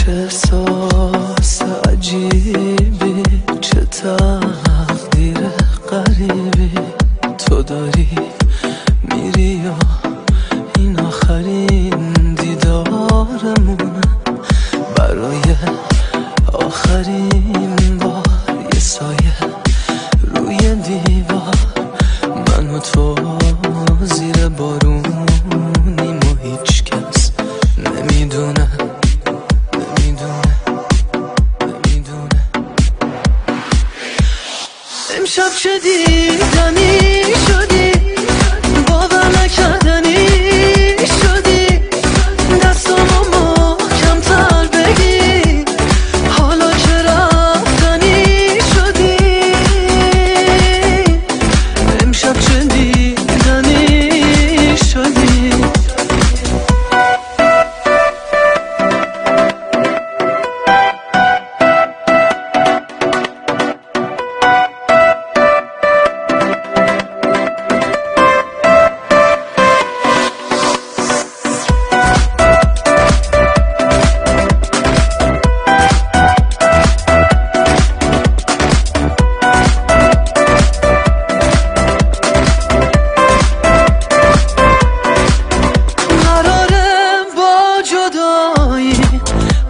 چه احساس عجیبی، چه تقدیر غریبی تو داری، میری و این آخرین دیدارمونه. برای آخرین بار یه سایه روی دیوار، من و تو زیر بارونیم و هیچ کس نمیدونه. امشب چه دیدنی شدی، باور نکردنی شدی، دستامو محکم‌تر بگی، حالا که رفتنی شدی. امشب چه دیدنی شدی.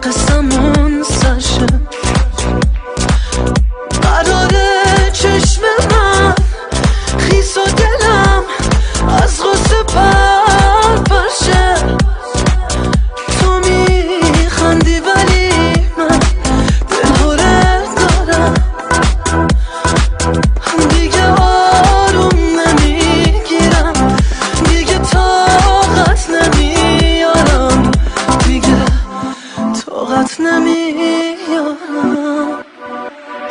قسمون سرشه، قراره چشم من خیس و دلم از غصه پرشه. تو میخندی ولی من دلهوره دارم، دیگه آروم نمیگیرم، دیگه طاقت نمیارم، دیگه طاقت نمیارم،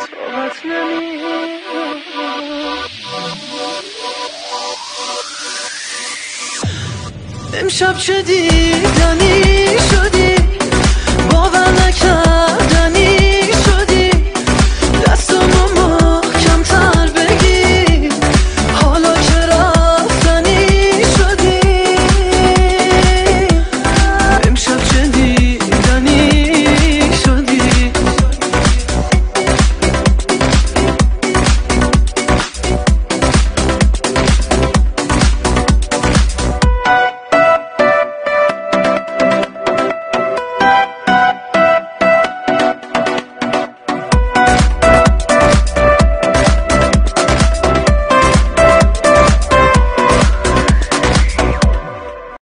طاقت نمیارم. امشب چه دیدنی